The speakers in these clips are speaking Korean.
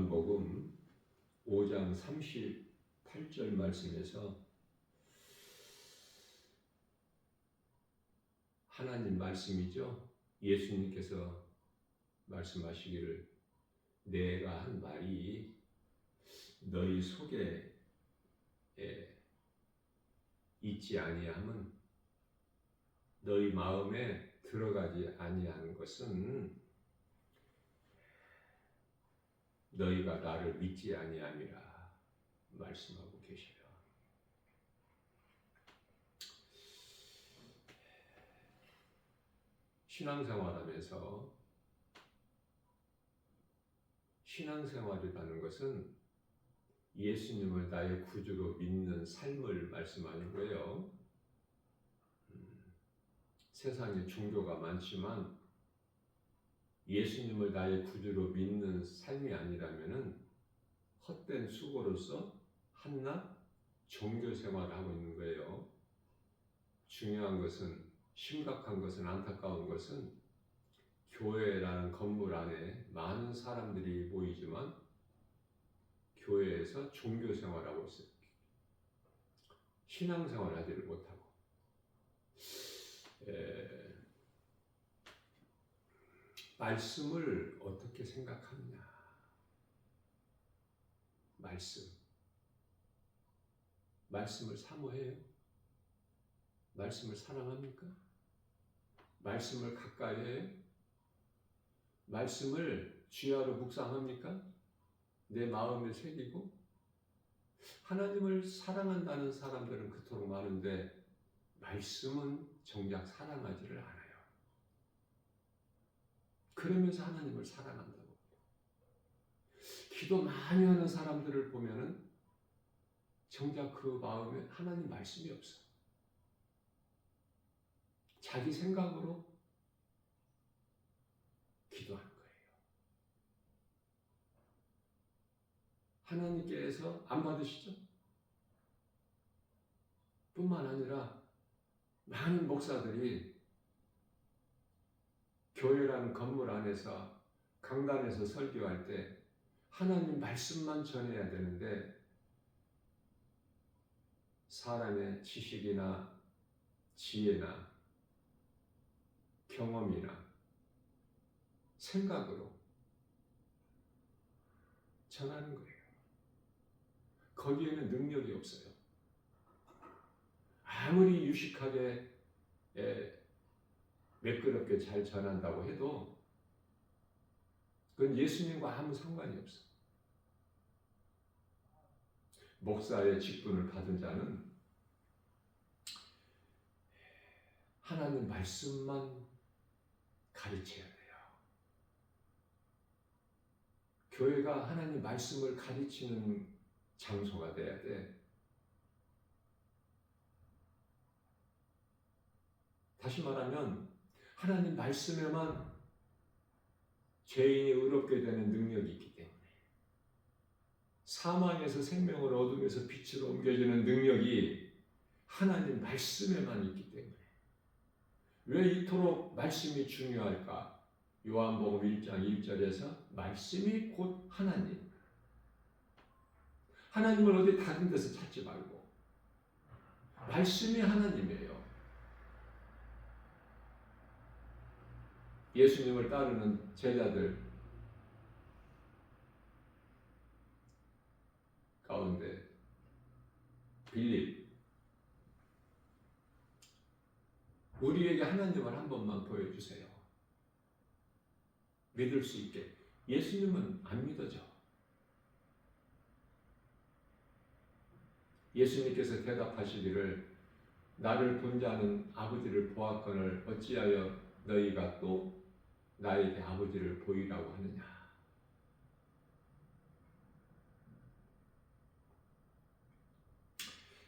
요한복음 5장 38절 말씀에서 하나님 말씀이죠. 예수님께서 말씀하시기를 내가 한 말이 너희 속에 있지 아니함은 너희 마음에 들어가지 아니하는 것은 너희가 나를 믿지 아니함이라 말씀하고 계셔요. 신앙생활하면서 신앙생활이라는 것은 예수님을 나의 구주로 믿는 삶을 말씀하는 거예요. 세상에 종교가 많지만 예수님을 나의 구주로 믿는 삶이 아니라면은 헛된 수고로서 한낱 종교 생활을 하고 있는 거예요. 중요한 것은, 심각한 것은, 안타까운 것은 교회라는 건물 안에 많은 사람들이 모이지만 교회에서 종교 생활하고 있어요. 신앙생활 하지를 못하고. 말씀을 어떻게 생각하느냐. 말씀을 사모해요? 말씀을 사랑합니까? 말씀을 가까이 해요? 말씀을 주야로 묵상합니까? 내 마음에 새기고? 하나님을 사랑한다는 사람들은 그토록 많은데 말씀은 정작 사랑하지를 않아요. 그러면서 하나님을 사랑한다고. 기도 많이 하는 사람들을 보면은 정작 그 마음에 하나님 말씀이 없어. 자기 생각으로 기도하는 거예요. 하나님께서 안 받으시죠? 뿐만 아니라 많은 목사들이 교회라는 건물 안에서 강단에서 설교할 때 하나님 말씀만 전해야 되는데 사람의 지식이나 지혜나 경험이나 생각으로 전하는 거예요. 거기에는 능력이 없어요. 아무리 유식하게 매끄럽게 잘 전한다고 해도 그건 예수님과 아무 상관이 없어. 목사의 직분을 받은 자는 하나님 말씀만 가르쳐야 돼요. 교회가 하나님 말씀을 가르치는 장소가 돼야 돼. 다시 말하면 하나님 말씀에만 죄인이 의롭게 되는 능력이 있기 때문에, 사망에서 생명을 어둠에서 빛으로 옮겨주는 능력이 하나님 말씀에만 있기 때문에. 왜 이토록 말씀이 중요할까? 요한복음 1장 1절에서 말씀이 곧 하나님. 하나님을 어디 다른 데서 찾지 말고 말씀이 하나님이에요. 예수님을 따르는 제자들 가운데 빌립, 우리에게 하나님을 한 번만 보여주세요. 믿을 수 있게. 예수님은 안 믿어져. 예수님께서 대답하시기를 나를 본 자는 아버지를 보았거늘 어찌하여 너희가 또 나에게 아버지를 보이라고 하느냐.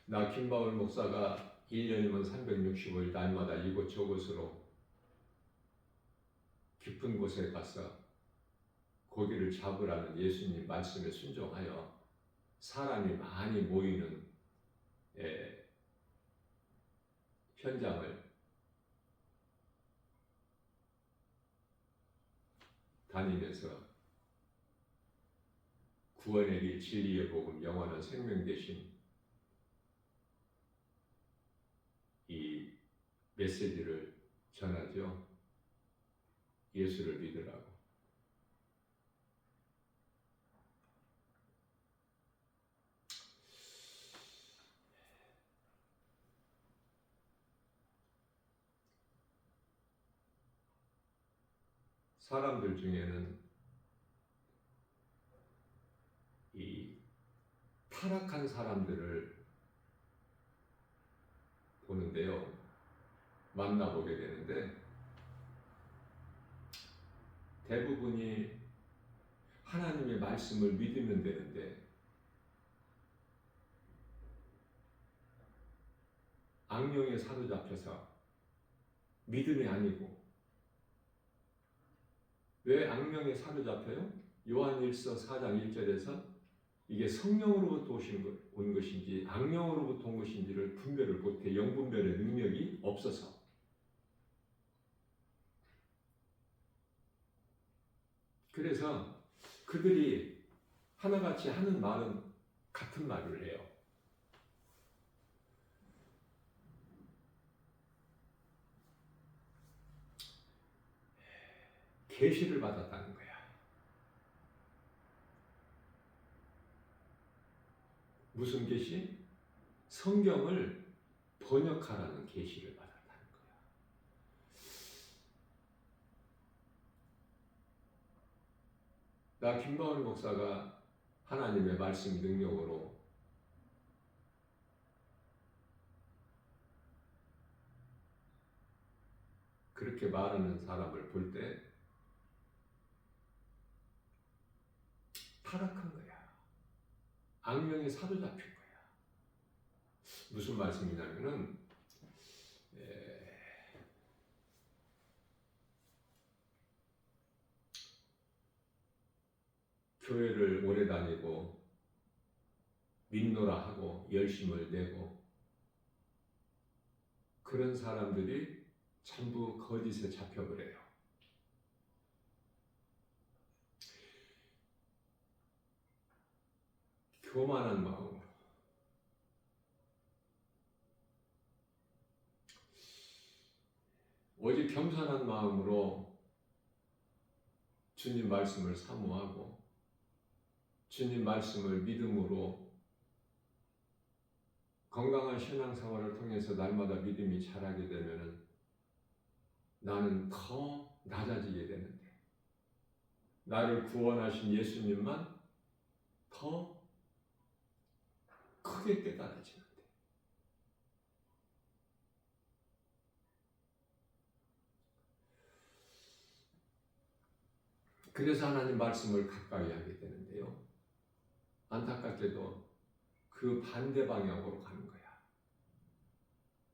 나 김바울 목사가 1년이면 365일 날마다 이곳저곳으로 깊은 곳에 가서 고기를 잡으라는 예수님 말씀에 순종하여 사람이 많이 모이는 현장을 다니면서 구원의 길, 진리의 복음, 영원한 생명 되신 이 메시지를 전하죠. 예수를 믿으라고. 사람들 중에는 이 타락한 사람들을 보는데요. 만나보게 되는데 대부분이 하나님의 말씀을 믿으면 되는데 악령에 사로잡혀서 믿음이 아니고, 왜 악령에 사로잡혀요? 요한일서 4장 1절에서 이게 성령으로부터 온 것인지 악령으로부터 온 것인지를 분별을 못해. 영분별의 능력이 없어서. 그래서 그들이 하나같이 하는 말은 같은 말을 해요. 계시를 받았다는 거야. 무슨 계시? 성경을 번역하라는 계시를 받았다는 거야. 나 김바울 목사가 하나님의 말씀 능력으로 그렇게 말하는 사람을 볼 때 타락한 거야. 악령에 사로잡힌 거야. 무슨 말씀이냐면은 교회를 오래 다니고 믿노라 하고 열심을 내고 그런 사람들이 전부 거짓에 잡혀버려요. 교만한 마음으로, 오직 겸손한 마음으로 주님 말씀을 사모하고 주님 말씀을 믿음으로 건강한 신앙생활을 통해서 날마다 믿음이 자라게 되면 나는 더 낮아지게 되는데, 나를 구원하신 예수님만 더 크게 깨달아지는데, 그래서 하나님 말씀을 가까이 하게 되는데요. 안타깝게도 그 반대 방향으로 가는 거야.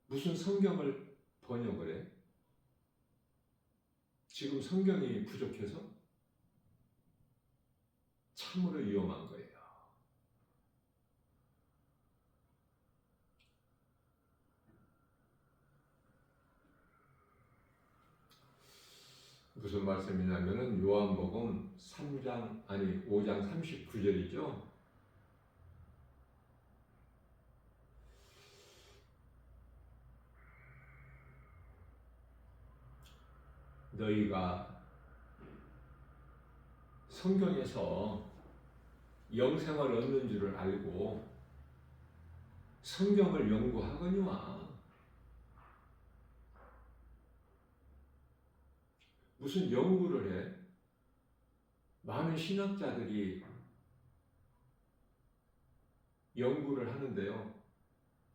무슨 성경을 번역을 해? 지금 성경이 부족해서? 참으로 위험한 거예요. 무슨 말씀이냐면은 요한복음 5장 39절이죠. 너희가 성경에서 영생을 얻는 줄을 알고 성경을 연구하거니와. 무슨 연구를 해? 많은 신학자들이 연구를 하는데요.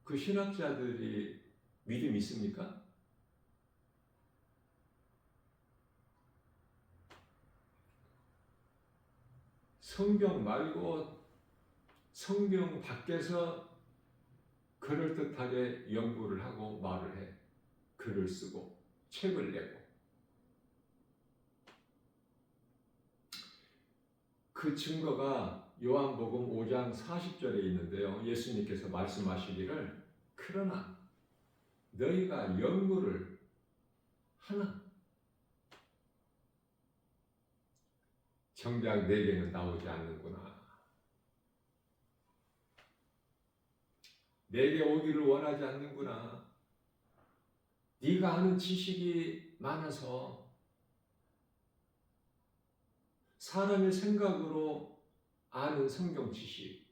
그 신학자들이 믿음이 있습니까? 성경 말고 성경 밖에서 그럴듯하게 연구를 하고 말을 해. 글을 쓰고 책을 내고. 그 증거가 요한복음 5장 40절에 있는데요. 예수님께서 말씀하시기를 그러나 너희가 연구를 하나 정작 내게는 나오지 않는구나. 내게 오기를 원하지 않는구나. 네가 아는 지식이 많아서 사람의 생각으로 아는 성경 지식,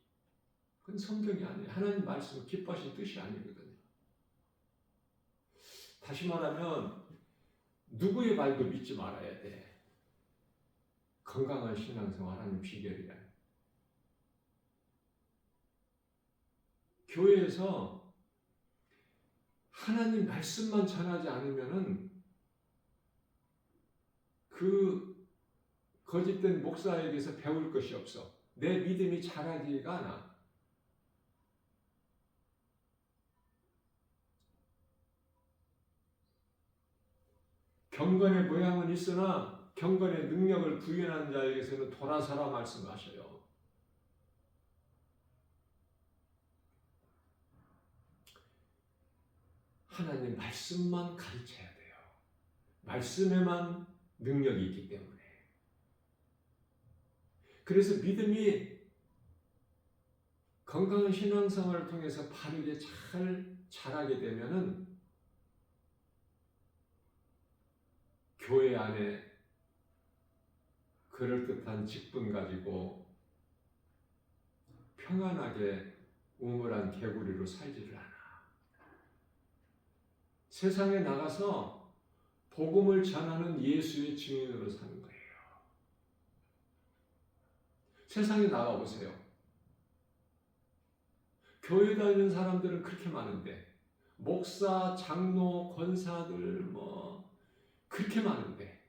그건 성경이 아니에요. 하나님 말씀 기뻐하신 뜻이 아니거든요. 다시 말하면 누구의 말도 믿지 말아야 돼. 건강한 신앙생활 하는 비결이야. 교회에서 하나님 말씀만 전하지 않으면은 그 거짓된 목사에게서 배울 것이 없어. 내 믿음이 자라지가 않아. 경건의 모양은 있으나 경건의 능력을 부인한 자에게서는 돌아서라 말씀하셔요. 하나님 말씀만 가르쳐야 돼요. 말씀에만 능력이 있기 때문에. 그래서 믿음이 건강한 신앙생활을 통해서 바르게 잘 자라게 되면은 교회 안에 그럴듯한 직분 가지고 평안하게 우물한 개구리로 살지를 않아. 세상에 나가서 복음을 전하는 예수의 증인으로 사는 거예요. 세상에 나가보세요. 교회 다니는 사람들은 그렇게 많은데, 목사, 장로, 권사들 그렇게 많은데,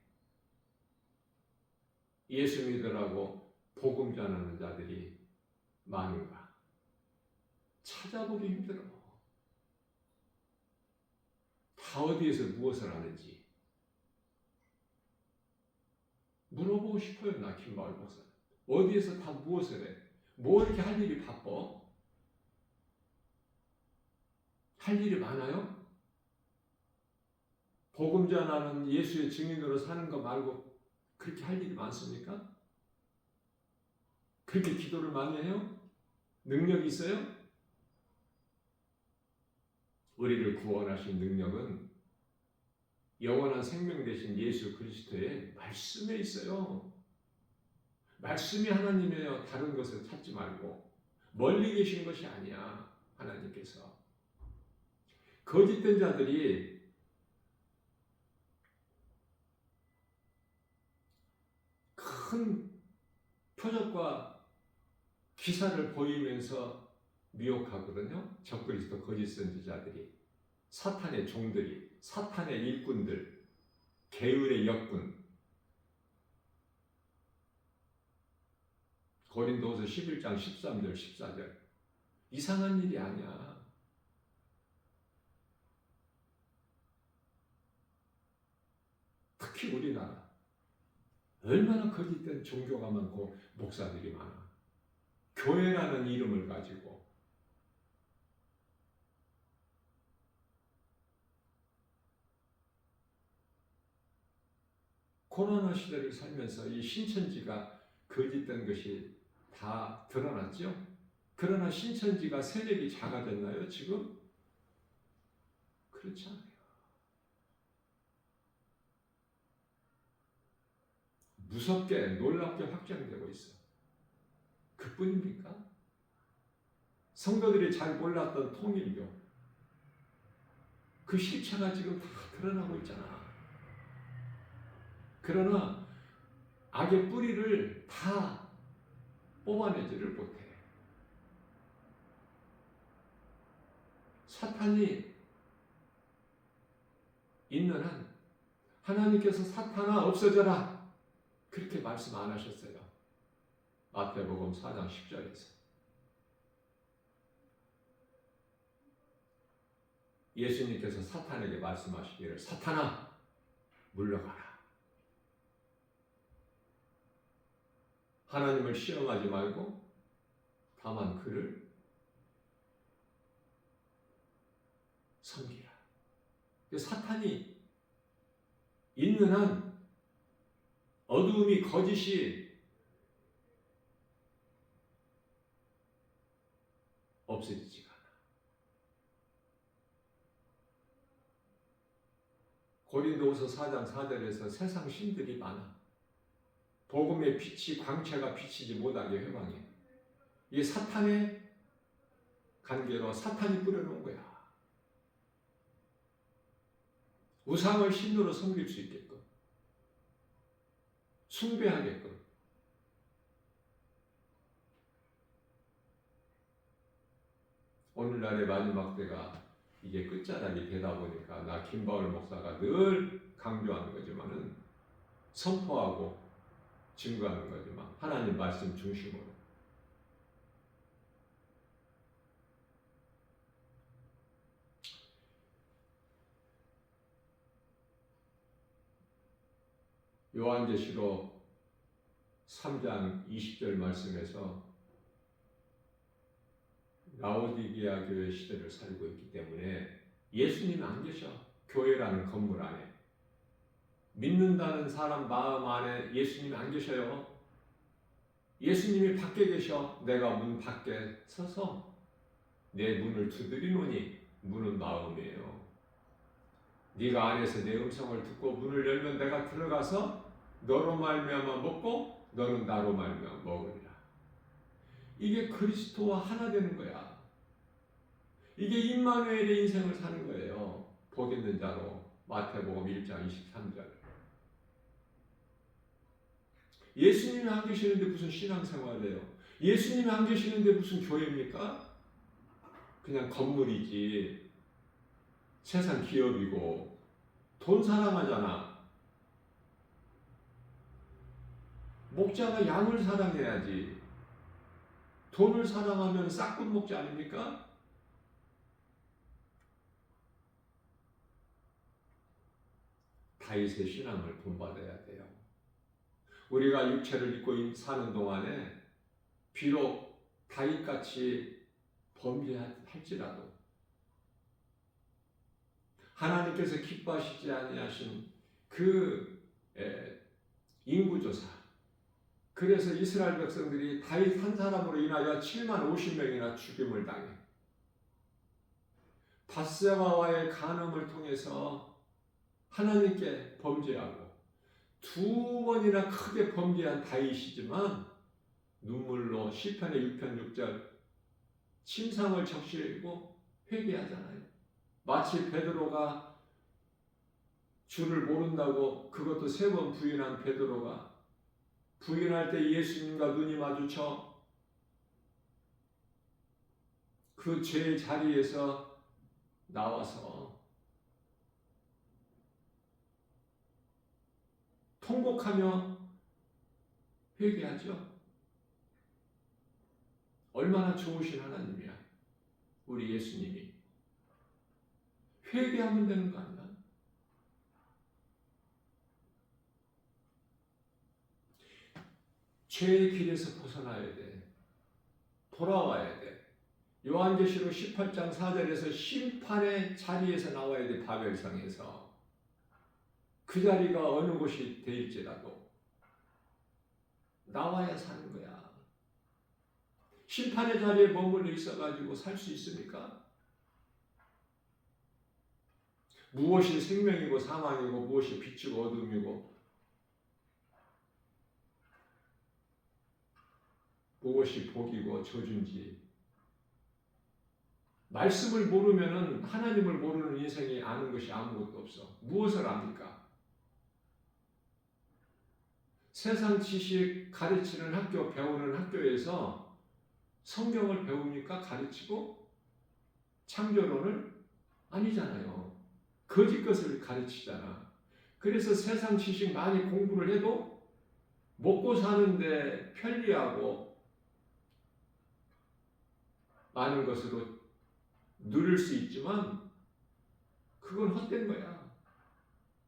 예수 믿으라고 복음 전하는 자들이 많은가? 찾아보기 힘들어. 다 어디에서 무엇을 하는지 물어보고 싶어요. 나 김마을 목사 어디에서 다 무엇을 해? 뭐 이렇게 할 일이 바빠? 할 일이 많아요? 복음 전하는 예수의 증인으로 사는 거 말고 그렇게 할 일이 많습니까? 그렇게 기도를 많이 해요? 능력이 있어요? 우리를 구원하신 능력은 영원한 생명 되신 예수 그리스도의 말씀에 있어요. 말씀이 하나님이에요. 다른 것을 찾지 말고. 멀리 계신 것이 아니야. 하나님께서. 거짓된 자들이 큰 표적과 기사를 보이면서 미혹하거든요. 적그리스도 거짓 선지자들이. 사탄의 종들이, 사탄의 일꾼들, 게을의 역군. 고린도후서 11장 13절 14절. 이상한 일이 아니야. 특히 우리나라 얼마나 거짓된 종교가 많고 목사들이 많아. 교회라는 이름을 가지고 코로나 시대를 살면서 이 신천지가 거짓된 것이 다 드러났죠. 그러나 신천지가 세력이 작아졌나요? 지금? 그렇지 않아요. 무섭게 놀랍게 확장되고 있어. 그뿐입니까? 성도들이 잘 몰랐던 통일교, 그 실체가 지금 다 드러나고 있잖아. 그러나 악의 뿌리를 다 뽑아내지를 못해. 사탄이 있는 한 하나님께서 사탄아 없어져라 그렇게 말씀 안 하셨어요. 마태복음 4장 10절에서 예수님께서 사탄에게 말씀하시기를 사탄아 물러가라. 하나님을 시험하지 말고 다만 그를 섬기라. 사탄이 있는 한 어두움이 거짓이 없어지지가 않아. 고린도후서 4장 4절에서 세상 신들이 많아. 복음의 빛이 광채가 비치지 못하게 회방해. 이게 사탄의 관계로 사탄이 뿌려놓은 거야. 우상을 신으로 섬길 수 있게끔, 숭배하게끔. 오늘날의 마지막 때가 이게 끝자락이 되다 보니까 나 김바울 목사가 늘 강조하는 거지만은 선포하고 증거하는 거지만 하나님 말씀 중심으로 요한계시록 3장 20절 말씀에서 라오디게아 교회 시대를 살고 있기 때문에 예수님이 안 계셔. 교회라는 건물 안에. 믿는다는 사람 마음 안에 예수님이 안 계셔요. 예수님이 밖에 계셔. 내가 문 밖에 서서 내 문을 두드리노니 문은 마음이에요. 네가 안에서 내 음성을 듣고 문을 열면 내가 들어가서 너로 말미암아 먹고 너는 나로 말미암아 먹으리라. 이게 그리스도와 하나 되는 거야. 이게 임마누엘의 인생을 사는 거예요. 복 있는 자로. 마태복음 1장 23절. 예수님이 안 계시는데 무슨 신앙생활을 해요? 예수님이 안 계시는데 무슨 교회입니까? 그냥 건물이지. 세상 기업이고 돈 사랑하잖아. 목자가 양을 사랑해야지. 돈을 사랑하면 싹군 목자 아닙니까? 다윗의 신앙을 본받아야 돼요. 우리가 육체를 입고 사는 동안에 비록 다윗같이 범죄할지라도 하나님께서 기뻐하시지 아니하신 그 인구조사. 그래서 이스라엘 백성들이 다윗 한 사람으로 인하여 7만 50명이나 죽임을 당해. 밧세바와의 간음을 통해서 하나님께 범죄하고 두 번이나 크게 범죄한 다윗이지만 눈물로 시편의 6편 6절 침상을 적시고 회개하잖아요. 마치 베드로가 주를 모른다고 그것도 3번 부인한 베드로가 부인할 때 예수님과 눈이 마주쳐 그 죄의 자리에서 나와서 통곡하며 회개하죠. 얼마나 좋으신 하나님이야. 우리 예수님이. 회개하면 되는 거 아니야? 죄의 길에서 벗어나야 돼. 돌아와야 돼. 요한계시록 18장 4절에서 심판의 자리에서 나와야 돼. 바벨성에서. 그 자리가 어느 곳이 되일지라도 나와야 사는 거야. 심판의 자리에 머물러 있어가지고 살 수 있습니까? 무엇이 생명이고 사망이고 무엇이 빛이고 어둠이고 무엇이 복이고 저주인지 말씀을 모르면은 하나님을 모르는 인생이 아는 것이 아무것도 없어. 무엇을 압니까? 세상 지식 가르치는 학교, 배우는 학교에서 성경을 배웁니까? 가르치고? 창조론을? 아니잖아요. 거짓 것을 가르치잖아. 그래서 세상 지식 많이 공부를 해도 먹고 사는데 편리하고 많은 것으로 누릴 수 있지만 그건 헛된 거야.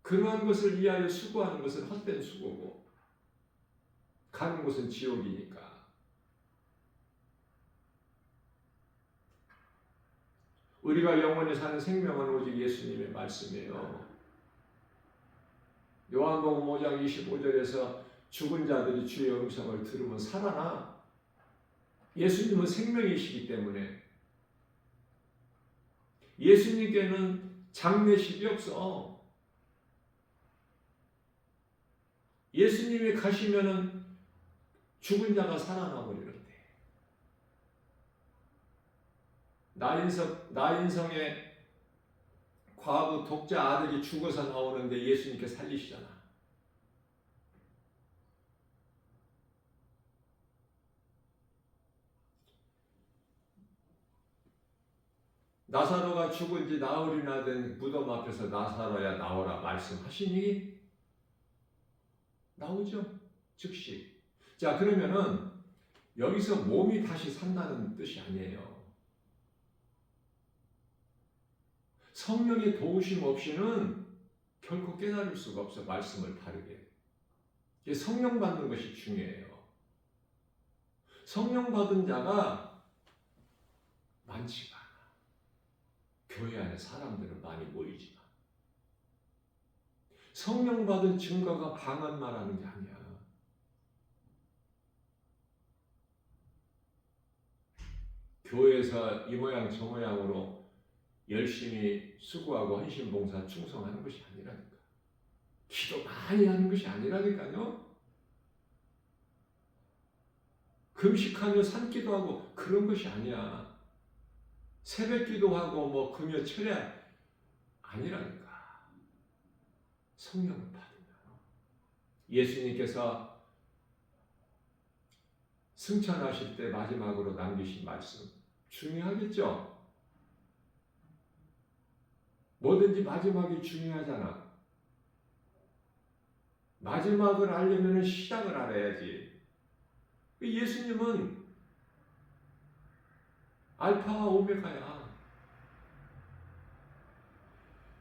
그러한 것을 위하여 수고하는 것은 헛된 수고고 가는 곳은 지옥이니까. 우리가 영원히 사는 생명은 오직 예수님의 말씀이에요. 요한복음 5장 25절에서 죽은 자들이 주의 음성을 들으면 살아나. 예수님은 생명이시기 때문에 예수님께는 장례식이 없어. 예수님이 가시면은 죽은 자가 살아나 버리는데, 나인성의 과부 독자 아들이 죽어서 나오는데 예수님께 살리시잖아. 나사로가 죽은 지 나흘이나 된 무덤 앞에서 나사로야 나오라 말씀하시니 나오죠. 즉시. 자, 그러면은 여기서 몸이 다시 산다는 뜻이 아니에요. 성령의 도우심 없이는 결코 깨달을 수가 없어. 말씀을 바르게. 성령 받는 것이 중요해요. 성령 받은 자가 많지가 않아. 교회 안에 사람들은 많이 모이지만 성령 받은 증거가 방언 말하는 게 아니야. 교회에서 이 모양 저 모양으로 열심히 수고하고 헌신봉사 충성하는 것이 아니라니까. 기도 많이 하는 것이 아니라니까요. 금식하며 산기도하고 그런 것이 아니야. 새벽기도하고 뭐 금요 철야 아니라니까. 성령을 받으면 예수님께서 승천하실 때 마지막으로 남기신 말씀 중요하겠죠? 뭐든지 마지막이 중요하잖아. 마지막을 알려면 시작을 알아야지. 예수님은 알파와 오메가야.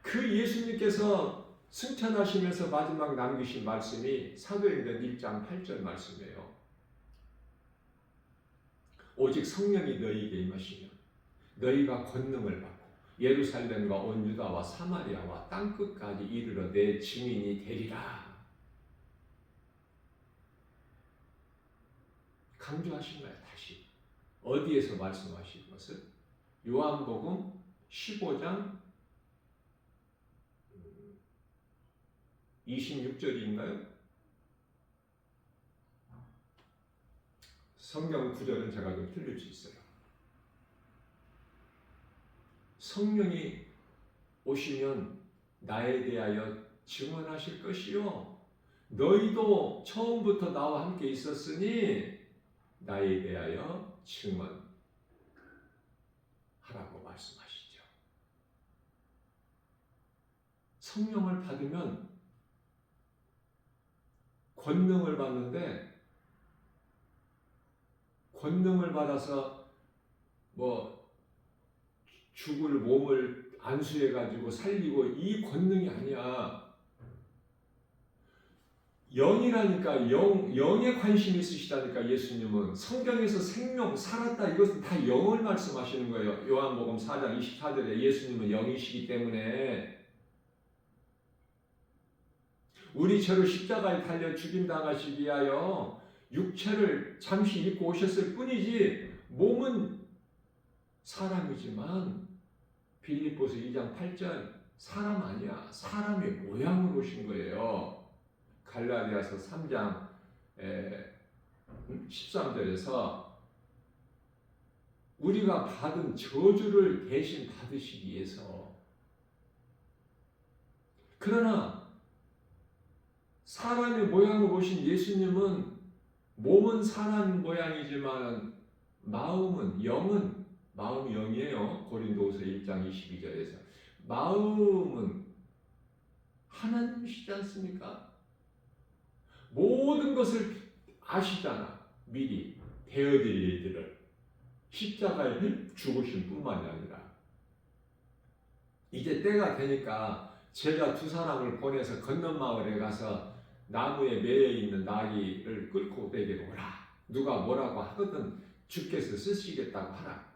그 예수님께서 승천하시면서 마지막 남기신 말씀이 사도행전 1장 8절 말씀이에요. 오직 성령이 너희에게 임하시면 너희가 권능을 받고 예루살렘과 온 유다와 사마리아와 땅끝까지 이르러 내 증인이 되리라. 강조하신 거야. 다시 어디에서 말씀하신 것을? 요한복음 15장 26절인가요? 성경 구절은 제가 좀 틀릴 수 있어요. 성령이 오시면 나에 대하여 증언하실 것이요 너희도 처음부터 나와 함께 있었으니 나에 대하여 증언하라고 말씀하시죠. 성령을 받으면 권능을 받는데, 권능을 받아서 뭐 죽을 몸을 안수해가지고 살리고 이 권능이 아니야. 영이라니까. 영에 관심이 있으시다니까. 예수님은 성경에서 생명 살았다 이것은 다 영을 말씀하시는 거예요. 요한복음 4장 24절에 예수님은 영이시기 때문에 우리 죄로 십자가에 달려 죽임당하시기 위하여 육체를 잠시 입고 오셨을 뿐이지 몸은 사람이지만 빌립보서 2장 8절 사람 아니야. 사람의 모양으로 오신 거예요. 갈라디아서 3장 13절에서 우리가 받은 저주를 대신 받으시기 위해서. 그러나 사람의 모양으로 오신 예수님은 몸은 사람 모양이지만 마음이 영이에요. 고린도후서 1장 22절에서 마음은 하나님이시지 않습니까? 모든 것을 아시잖아. 미리 되어질 일들을 십자가에 죽으신 뿐만이 아니라 이제 때가 되니까 제가 두 사람을 보내서 건넌 마을에 가서 나무에 매여 있는 나귀를 끌고 내게로 오라. 누가 뭐라고 하거든 주께서 쓰시겠다고 하라.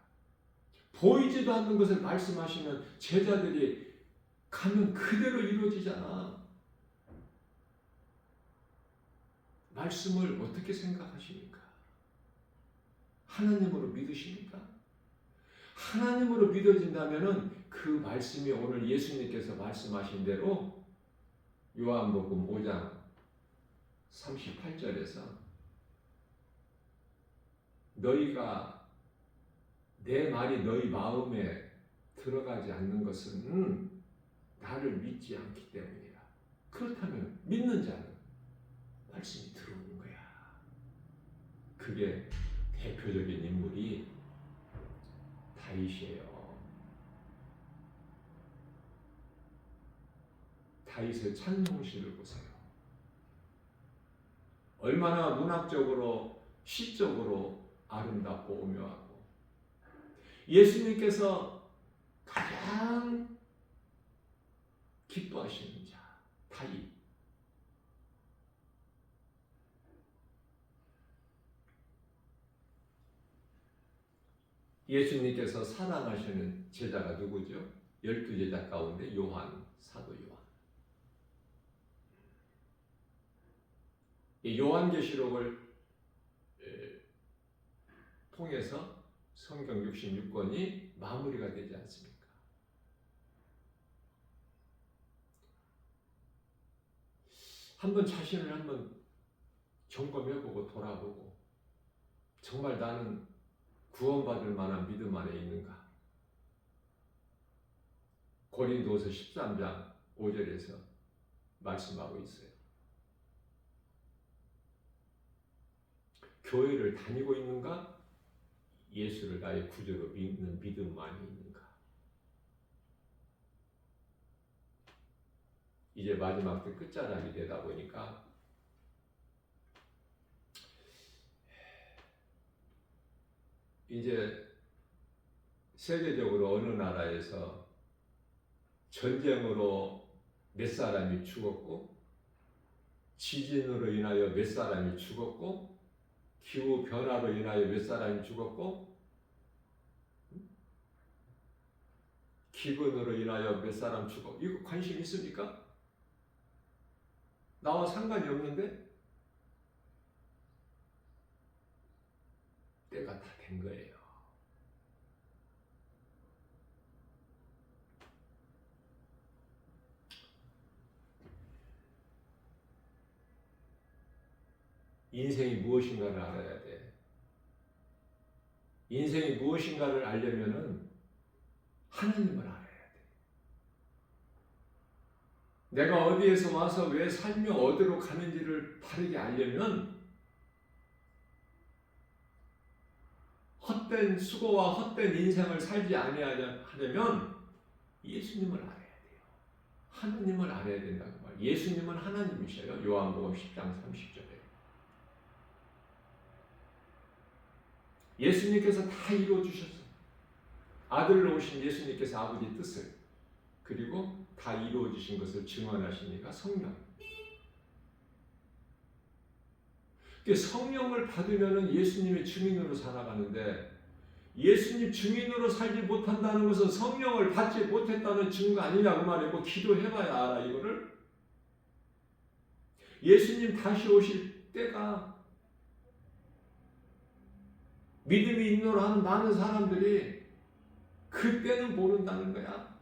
보이지도 않는 것을 말씀하시면 제자들이 가면 그대로 이루어지잖아. 말씀을 어떻게 생각하십니까? 하나님으로 믿으십니까? 하나님으로 믿어진다면 그 말씀이 오늘 예수님께서 말씀하신 대로 요한복음 5장 38절에서 너희가 내 말이 너희 마음에 들어가지 않는 것은 나를 믿지 않기 때문이라. 그렇다면 믿는 자는 말씀이 들어오는 거야. 그게 대표적인 인물이 다윗이에요. 다윗의 찬송시를 보세요. 얼마나 문학적으로 시적으로 아름답고 오묘하고, 예수님께서 가장 기뻐하시는 자 다윗. 예수님께서 사랑하시는 제자가 누구죠? 12제자 가운데 요한, 사도 요한. 이 요한계시록을 통해서 성경 66권이 마무리가 되지 않습니까? 한번 자신을 한번 점검해보고 돌아보고, 정말 나는 구원받을 만한 믿음 안에 있는가? 고린도서 13장 5절에서 말씀하고 있어요. 교회를 다니고 있는가? 예수를 나의 구주로 믿는 믿음만이 있는가? 이제 마지막 때 끝자락이 되다 보니까 이제 세계적으로 어느 나라에서 전쟁으로 몇 사람이 죽었고, 지진으로 인하여 몇 사람이 죽었고, 기후 변화로 인하여 몇 사람이 죽었고, 기근으로 인하여 몇 사람 죽었고, 이거 관심 있습니까? 나와 상관이 없는데 때가 다 된 거예요. 인생이 무엇인가를 알아야 돼. 인생이 무엇인가를 알려면은 하나님을 알아야 돼. 내가 어디에서 와서 왜 살며 어디로 가는지를 바르게 알려면 헛된 수고와 헛된 인생을 살지 아니하려면 예수님을 알아야 돼요. 하나님을 알아야 된다고 말이에요. 예수님은 하나님이셔요. 요한복음 10장 30절에. 예수님께서 다 이루어주셨어요. 아들로 오신 예수님께서 아버지 뜻을, 그리고 다 이루어주신 것을 증언하시니까 성령. 성령을 받으면 예수님의 증인으로 살아가는데, 예수님 증인으로 살지 못한다는 것은 성령을 받지 못했다는 증거 아니냐고 말이고, 기도해봐야 알아 이거를. 예수님 다시 오실 때가 믿음이 있노라 하는 많은 사람들이 그때는 모른다는 거야.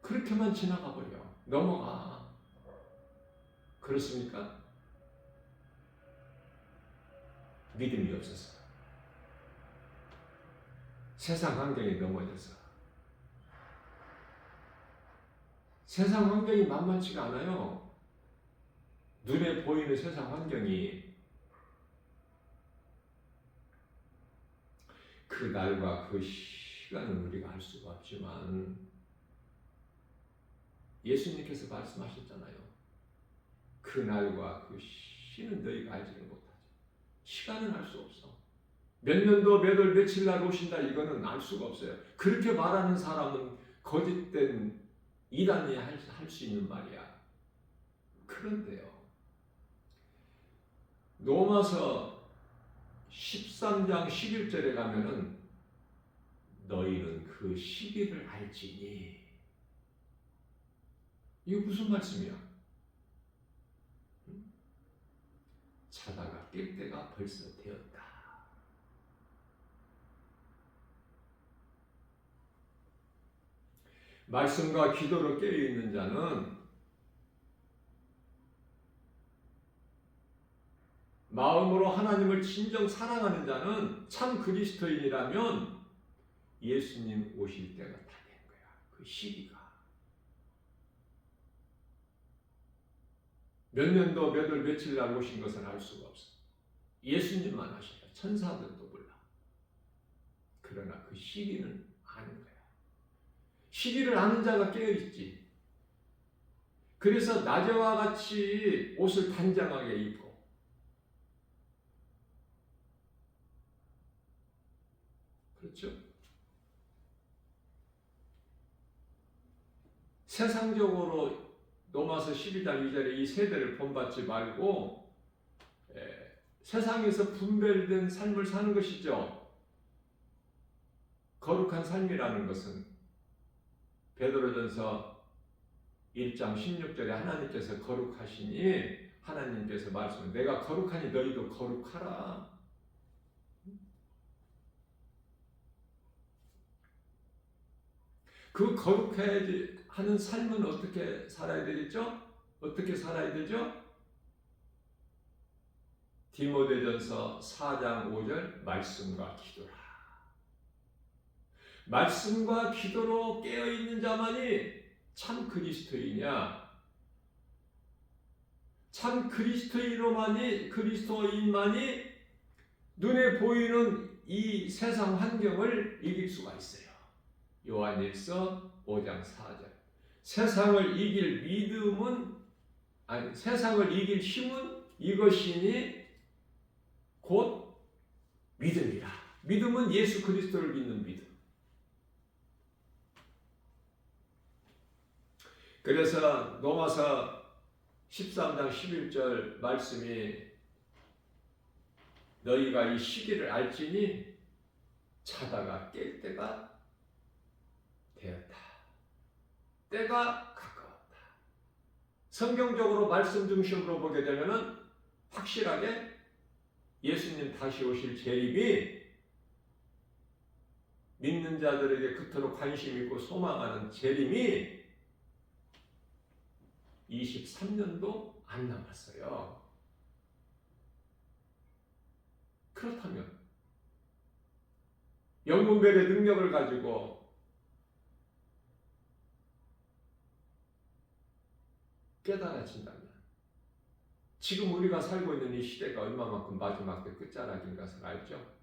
그렇게만 지나가 버려. 넘어가. 그렇습니까? 믿음이 없어서. 세상 환경에 넘어져서. 세상 환경이 만만치가 않아요. 눈에 보이는 세상 환경이 그 날과 그 시간은 우리가 알 수가 없지만 예수님께서 말씀하셨잖아요. 그 날과 그 시는 너희가 알지를 못하지. 시간은 알 수 없어. 몇 년도 몇 월 며칠 날 오신다 이거는 알 수가 없어요. 그렇게 말하는 사람은 거짓된 이단이 할 수 있는 말이야. 그런데요, 로마서 13장 11절에 가면은 너희는 그 시기를 알지니. 이거 무슨 말씀이야? 자다가 깰 때가 벌써 되었다. 말씀과 기도로 깨어있는 자는 마음으로 하나님을 진정 사랑하는 자는 참 그리스도인이라면 예수님 오실 때가 다 된 거야. 그 시기가. 몇 년도 몇 월 며칠 날 오신 것은 알 수가 없어. 예수님만 아시라. 천사들도 몰라. 그러나 그 시기는 아는 거야. 시기를 아는 자가 깨어있지. 그래서 낮에와 같이 옷을 단장하게 입고 그렇죠? 세상적으로 로마서 12장 2절에 이 세대를 본받지 말고 세상에서 분별된 삶을 사는 것이죠. 거룩한 삶이라는 것은 베드로전서 1장 16절에 하나님께서 거룩하시니 하나님께서 말씀을 내가 거룩하니 너희도 거룩하라. 그 거룩해야 하는 삶은 어떻게 살아야 되겠죠? 어떻게 살아야 되죠? 디모데전서 4장 5절 말씀과 기도라. 말씀과 기도로 깨어있는 자만이 참 그리스도인이냐? 참 그리스도인만이 눈에 보이는 이 세상 환경을 이길 수가 있어요. 요한일서 5장 4절. 세상을 이길 힘은 이것이니 곧 믿음이라. 믿음은 예수 그리스도를 믿는 믿음. 그래서 로마서 13장 11절 말씀이 너희가 이 시기를 알지니 자다가 깰 때가 되었다. 때가 가까웠다. 성경적으로 말씀 중심으로 보게 되면은 확실하게 예수님 다시 오실 재림이 믿는 자들에게 그토록 관심 있고 소망하는 재림이 23년도 안 남았어요. 그렇다면 영분별의 능력을 가지고 깨달아진다면 지금 우리가 살고 있는 이 시대가 얼마만큼 마지막 때 끝자락인 것을 알죠?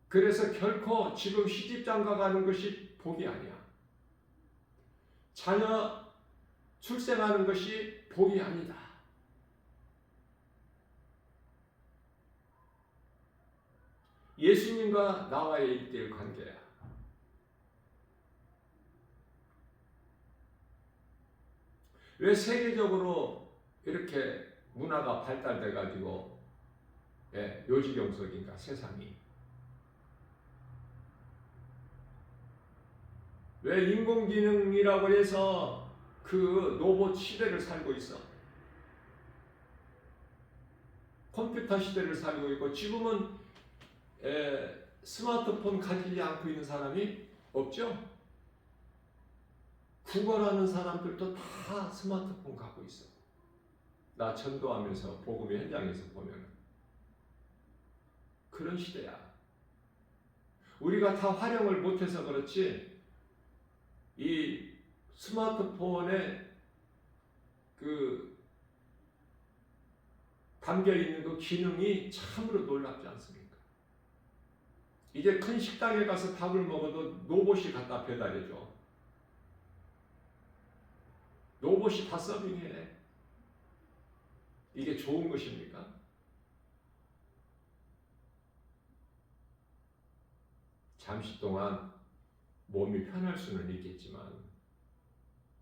그래서 결코 지금 시집장가 가는 것이 복이 아니야. 자녀 출생하는 것이 복이 아니다. 예수님과 나와의 1대1 관계야. 왜 세계적으로 이렇게 문화가 발달돼 가지고 요지경석인가 세상이. 왜 인공지능이라고 해서 그 로봇 시대를 살고 있어. 컴퓨터 시대를 살고 있고 지금은 스마트폰 가지지 않고 있는 사람이 없죠? 구걸하는 사람들도 다 스마트폰 갖고 있어. 나 전도하면서 복음의 현장에서 보면 그런 시대야. 우리가 다 활용을 못해서 그렇지 이 스마트폰에 그 담겨있는 그 기능이 참으로 놀랍지 않습니까? 이제 큰 식당에 가서 밥을 먹어도 로봇이 갖다 배달해줘. 로봇이 다 서빙해. 이게 좋은 것입니까? 잠시 동안 몸이 편할 수는 있겠지만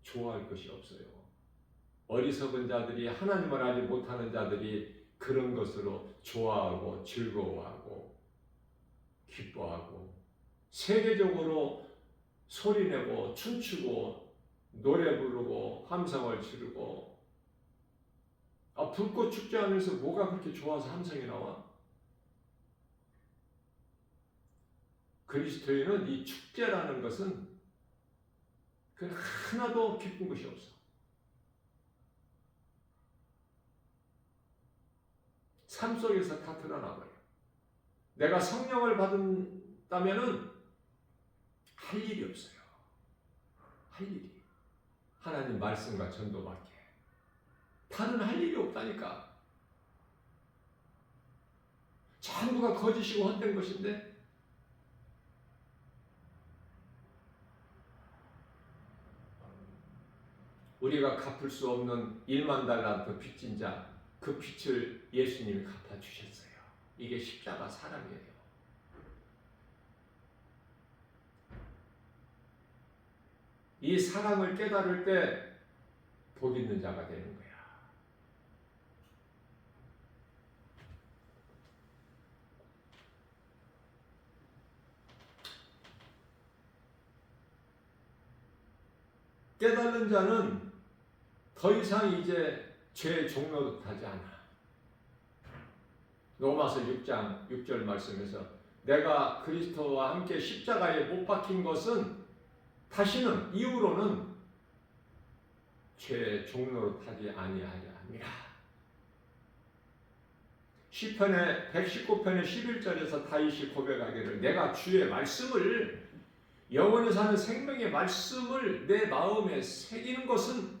좋아할 것이 없어요. 어리석은 자들이 하나님을 알지 못하는 자들이 그런 것으로 좋아하고 즐거워하고 기뻐하고 세계적으로 소리내고 춤추고 노래 부르고 함성을 지르고 불꽃 축제하면서 뭐가 그렇게 좋아서 함성이 나와? 그리스도인은 이 축제라는 것은 그 하나도 기쁜 것이 없어. 삶 속에서 다 드러나 버려요. 내가 성령을 받았다면은 할 일이 없어요. 할 일이. 하나님 말씀과 전도밖에. 다른 할 일이 없다니까. 전부가 거짓이고 헛된 것인데 우리가 갚을 수 없는 1만 달란트 빚진 자, 그 빚을 예수님이 갚아주셨어요. 이게 십자가 사랑이에요. 이 사랑을 깨달을 때 복 있는 자가 되는 거야. 깨달은 자는 더 이상 이제 죄의 종로도 타지 않아. 로마서 6장 6절 말씀에서 내가 그리스도와 함께 십자가에 못 박힌 것은 다시는 이후로는 죄의 종로로 타지 아니하려 합니다. 시편의 119편의 11절에서 다윗이 고백하기를 내가 주의 말씀을 영원히 사는 생명의 말씀을 내 마음에 새기는 것은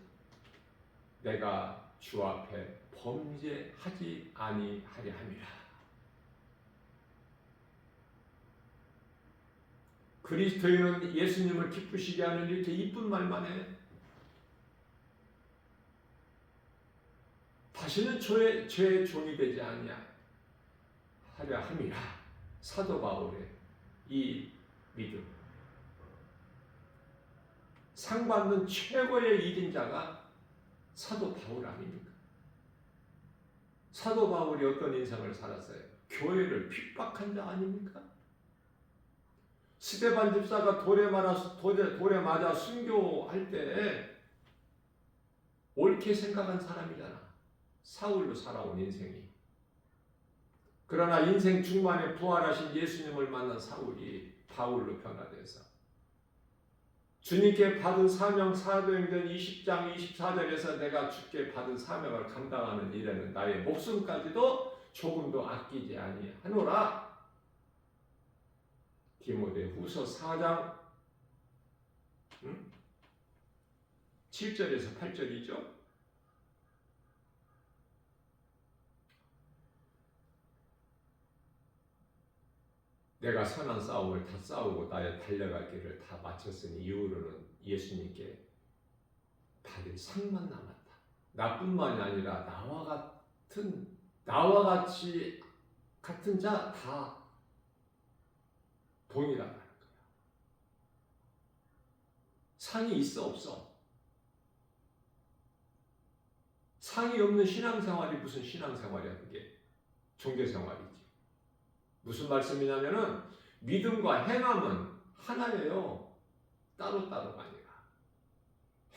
내가 주 앞에 범죄하지 아니하려 함이라. 그리스도인은 예수님을 기쁘시게 하는 이렇게 이쁜 말만 해. 다시는 죄의 종이 되지 아니하려 함이라. 사도 바울의 이 믿음. 상 받는 최고의 1인자가 사도 바울 아닙니까? 사도 바울이 어떤 인생을 살았어요? 교회를 핍박한 자 아닙니까? 스데반 집사가 돌에 맞아 순교할 때 옳게 생각한 사람이잖아. 사울로 살아온 인생이. 그러나 인생 중반에 부활하신 예수님을 만난 사울이 바울로 변화돼서 주님께 받은 사명 사도행전 20장 24절에서 내가 주께 받은 사명을 감당하는 일에는 나의 목숨까지도 조금도 아끼지 아니하노라. 디모데후서 4장 7절에서 8절이죠. 내가 선한 싸움을 다 싸우고 나의 달려갈 길을 다 마쳤으니 이후로는 예수님께 받을 상만 남았다. 나뿐만이 아니라 나와 같은 자 다 동일하다는 거야. 상이 있어 없어? 상이 없는 신앙생활이 무슨 신앙생활이야 그게? 종교생활이지. 무슨 말씀이냐면은 믿음과 행함은 하나예요. 따로따로가 아니라.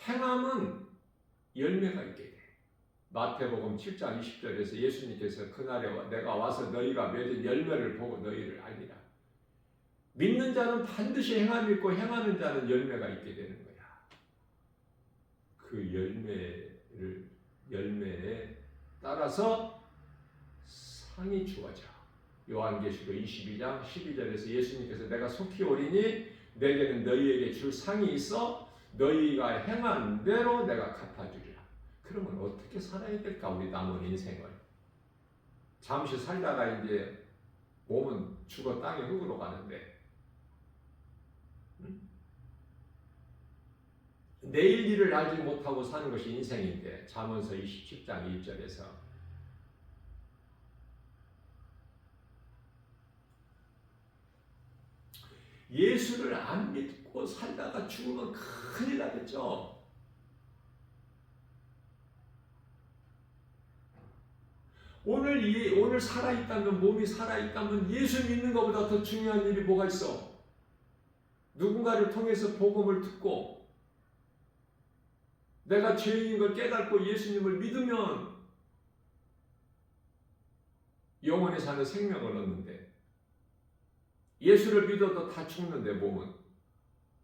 행함은 열매가 있게 돼. 마태복음 7장 20절에서 예수님께서 그날에 내가 와서 너희가 맺은 열매를 보고 너희를 알리라. 믿는 자는 반드시 행함이 있고 행하는 자는 열매가 있게 되는 거야. 그 열매에 따라서 상이 주어져. 요한계시록 22장 12절에서 예수님께서 내가 속히 오리니 내게는 너희에게 줄 상이 있어 너희가 행한 대로 내가 갚아주리라. 그러면 어떻게 살아야 될까 우리 남은 인생을. 잠시 살다가 이제 몸은 죽어 땅의 흙으로 가는데 내일 일을 알지 못하고 사는 것이 인생인데 잠언서 27장 1절에서 예수를 안 믿고 살다가 죽으면 큰일 나겠죠. 오늘 살아있다면 몸이 살아있다면 예수 믿는 것보다 더 중요한 일이 뭐가 있어? 누군가를 통해서 복음을 듣고 내가 죄인인 걸 깨닫고 예수님을 믿으면 영원히 사는 생명을 얻는데 예수를 믿어도 다 죽는데 몸은.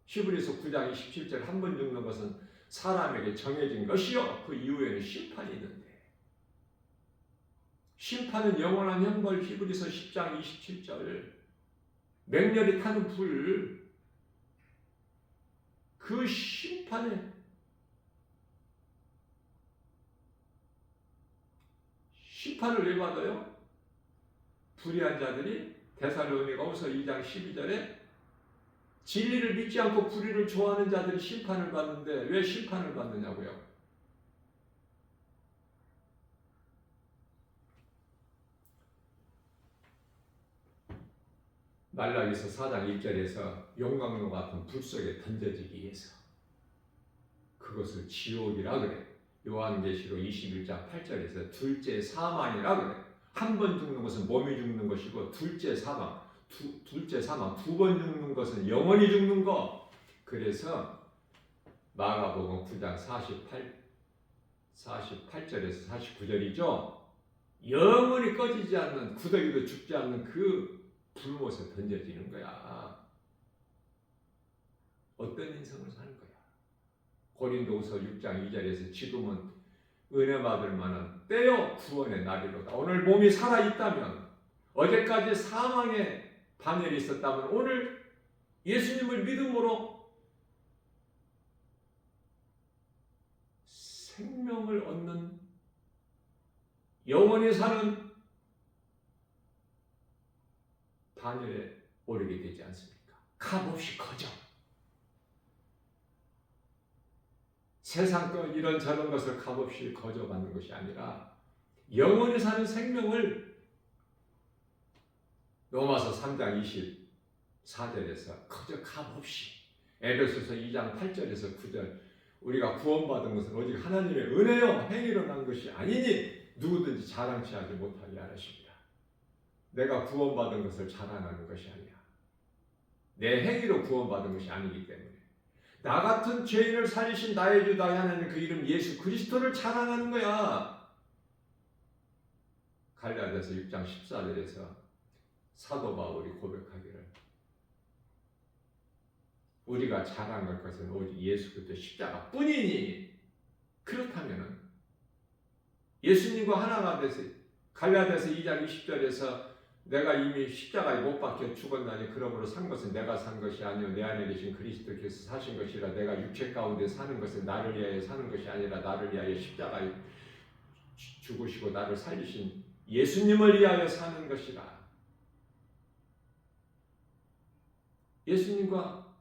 히브리서 9장 27절 한 번 죽는 것은 사람에게 정해진 것이요 그 이후에는 심판이 있는데 심판은 영원한 형벌. 히브리서 10장 27절. 맹렬히 타는 불. 그 심판에 심판을 왜 받아요? 불의한 자들이 데살로니가후서 2장 12절에 진리를 믿지 않고 불의를 좋아하는 자들이 심판을 받는데 왜 심판을 받느냐고요? 말라기서 4장 1절에서 용광로 같은 불 속에 던져지기 위해서 그것을 지옥이라 그래. 요한계시록 21장 8절에서 둘째 사망이라 그래. 한 번 죽는 것은 몸이 죽는 것이고 둘째 사망, 둘째 사망, 두 번 죽는 것은 영원히 죽는 것. 그래서 마가복음 9장 48절에서 49절이죠. 영원히 꺼지지 않는, 구더기도 죽지 않는 그 불못에 던져지는 거야. 어떤 인생을 사는 거야? 고린도후서 6장 2절에서 지금은 은혜 받을 만한 때요 구원의 날이로다. 오늘 몸이 살아있다면, 어제까지 사망의 반열이 있었다면 오늘 예수님을 믿음으로 생명을 얻는, 영원히 사는 반열에 오르게 되지 않습니까? 값없이 거저. 세상 것 이런 저런 것을 값없이 거저 받는 것이 아니라 영원히 사는 생명을 로마서 3장 24절에서 거저 값없이, 에베소서 2장 8절에서 9절, 우리가 구원받은 것은 오직 하나님의 은혜요 행위로 난 것이 아니니 누구든지 자랑치 하지 못하게 하십니다. 내가 구원받은 것을 자랑하는 것이 아니야. 내 행위로 구원받은 것이 아니기 때문에 나 같은 죄인을 살리신 나의 주 나의 하나님 그 이름 예수 그리스도를 자랑하는 거야. 갈라디아서 6장 14절에서 사도 바울이 고백하기를 우리가 자랑할 것은 오직 예수 그리스도 십자가 뿐이니, 그렇다면 예수님과 하나가 돼서 갈라디아서 2장 20절에서 내가 이미 십자가에 못 박혀 죽었나니 그러므로 산 것은 내가 산 것이 아니요 내 안에 계신 그리스도께서 사신 것이라. 내가 육체 가운데 사는 것은 나를 위하여 사는 것이 아니라 나를 위하여 십자가에 죽으시고 나를 살리신 예수님을 위하여 사는 것이라. 예수님과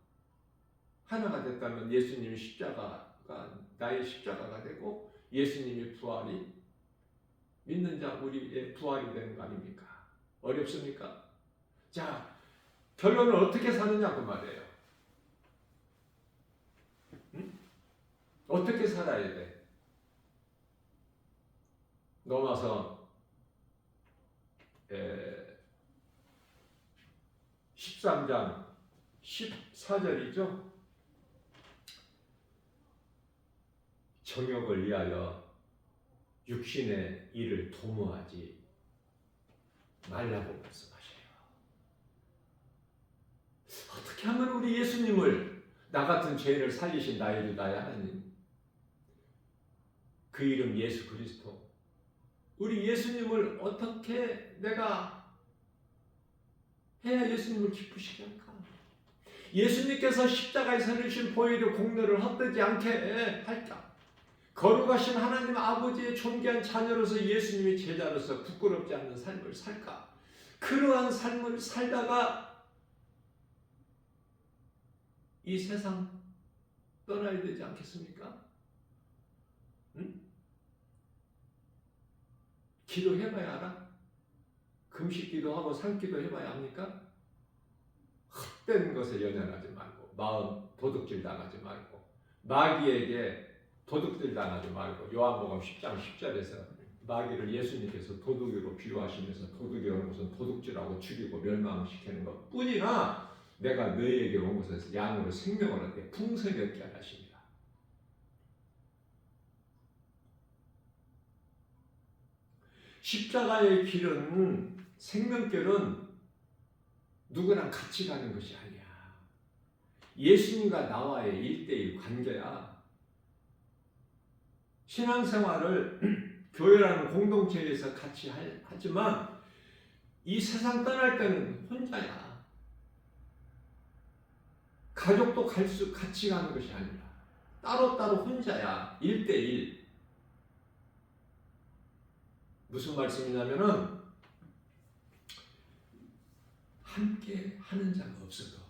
하나가 됐다면 예수님의 십자가가 나의 십자가가 되고 예수님의 부활이 믿는 자 우리의 부활이 되는 거 아닙니까? 어렵습니까? 자, 결론은 어떻게 사느냐고 말이에요. 응? 어떻게 살아야 돼? 로마서 13장 14절이죠. 정욕을 위하여 육신의 일을 도모하지 말라고 말씀하셔요. 어떻게 하면 우리 예수님을, 나 같은 죄인을 살리신 나의 주 나의 하나님 그 이름 예수 그리스도, 우리 예수님을 어떻게 내가 해야 예수님을 기쁘시게 할까? 예수님께서 십자가에 서리신 보혈의 공로를 헛되지 않게 할까? 거룩하신 하나님 아버지의 존귀한 자녀로서 예수님의 제자로서 부끄럽지 않는 삶을 살까? 그러한 삶을 살다가 이 세상 떠나야 되지 않겠습니까? 응? 기도해봐야 알아? 금식 기도하고 산기도 해봐야 합니까? 헛된 것에 연연하지 말고, 마음 도둑질 당하지 말고, 마귀에게 도둑질 당하지 말고. 요한복음 10장 10절에서 마귀를 예수님께서 도둑으로 비유하시면서 도둑이 오는 것은 도둑질하고 죽이고 멸망시키는 것 뿐이나 내가 너희에게 온 것에서 양으로 생명을 얻게 풍성히 얻게 하십니다. 십자가의 길은, 생명길은 누구랑 같이 가는 것이 아니야. 예수님과 나와의 1:1 관계야. 신앙생활을 교회라는 공동체에서 같이 하지만 이 세상 떠날 때는 혼자야. 가족도 같이 가는 것이 아니라 따로따로 혼자야. 1대1. 무슨 말씀이냐면은 함께 하는 자가 없어도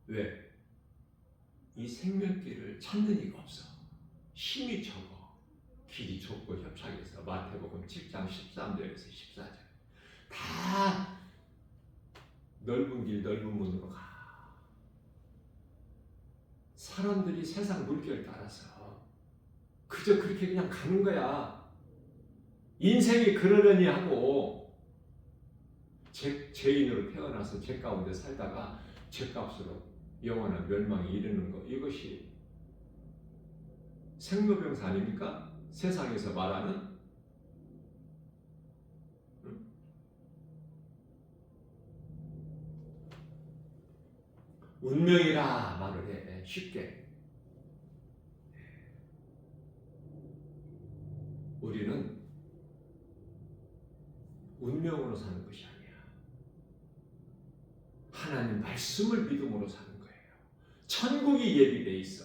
왜? 이 생명길을 찾는 이가 없어. 힘이 적어. 길이 좁고 협착해서 마태복음 7장 13절에서 14절 다 넓은 길 넓은 문으로 가. 사람들이 세상 물결 따라서 그저 그렇게 그냥 가는 거야. 인생이 그러려니 하고 죄인으로 태어나서 죄 가운데 살다가 죄값으로 영원한 멸망에 이르는 것, 이것이 생로병사 아닙니까? 세상에서 말하는 운명이라 말을 해. 쉽게. 우리는 운명으로 사는 것이 아니야. 하나님 말씀을 믿음으로 사는 거예요. 천국이 예비돼 있어.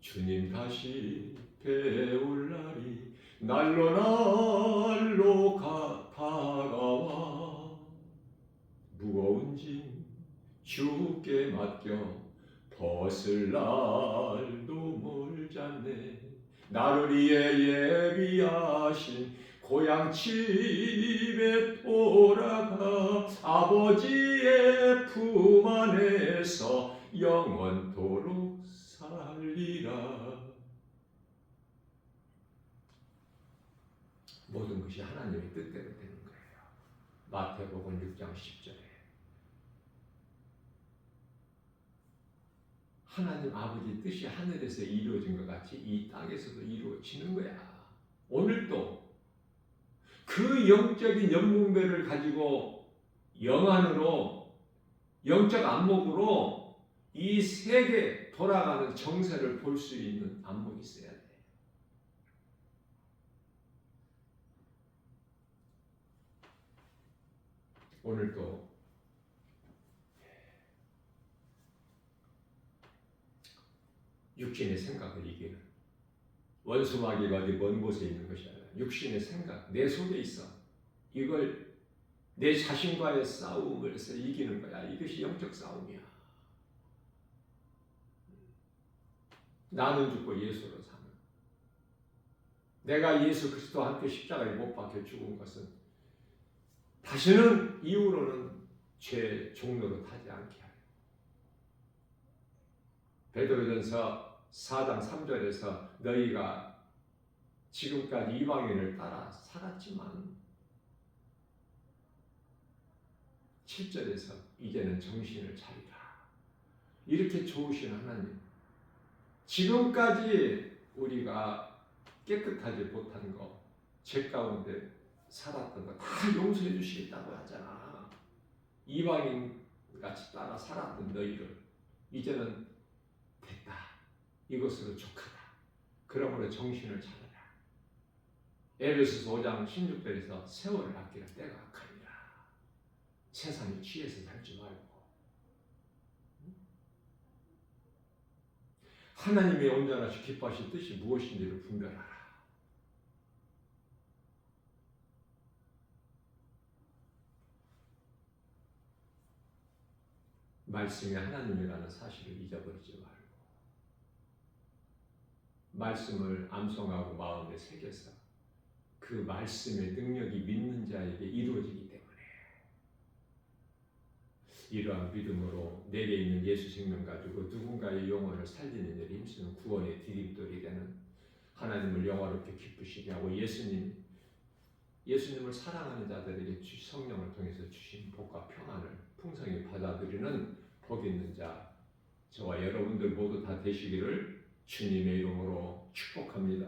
주님 다시 배울 날이 날로 다가와 무거운 짐 주께 맡겨 벗을 날도 멀지 않네. 나를 위해 예비하신 고향 집에 돌아가 아버지의 품 안에서 영원토록 살리라. 모든 것이 하나님의 뜻대로 되는 거예요. 마태복음 6장 10절에 하나님 아버지 뜻이 하늘에서 이루어진 것 같이 이 땅에서도 이루어지는 거야. 오늘도 그 영적인 영분별을 가지고 영안으로 영적 안목으로 이 세계 돌아가는 정세를 볼 수 있는 안목이 있어야 돼. 오늘도 육신의 생각을 이기는 원수마귀가 어디 먼 곳에 있는 것이 아니라 육신의 생각, 내 속에 있어. 이걸 내 자신과의 싸움을 해서 이기는 거야. 이것이 영적 싸움이야. 나는 죽고 예수로 사는. 내가 예수 그리스도와 함께 십자가에 못 박혀 죽은 것은 다시는 이후로는 죄 종로로 타지 않게 하려. 베드로전서 4장 3절에서 너희가 지금까지 이방인을 따라 살았지만 7절에서 이제는 정신을 차리라. 이렇게 좋으신 하나님, 지금까지 우리가 깨끗하지 못한 거, 죄 가운데 살았던 거 다 용서해 주시겠다고 하잖아. 이방인 같이 따라 살았던 너희를 이제는 됐다. 이것으로 족하다. 그러므로 정신을 차려라. 에베소서 5장 16절에서 세월을 아끼라. 때가 악하니라. 세상에 취해서 살지 말고 하나님의 온전하시 기뻐하신 뜻이 무엇인지를 분별하라. 말씀이 하나님이라는 사실을 잊어버리지 말고 말씀을 암송하고 마음에 새겨서 그 말씀의 능력이 믿는 자에게 이루어지기 때문에 이러한 믿음으로 내게 있는 예수 생명 가지고 누군가의 영혼을 살리는 일에 힘쓰는 구원의 디딤돌이 되는 하나님을 영화롭게 기쁘시게 하고 예수님을 사랑하는 자들에게 성령을 통해서 주신 복과 평안을 풍성히 받아들이는 복 있는 자 저와 여러분들 모두 다 되시기를 주님의 이름으로 축복합니다.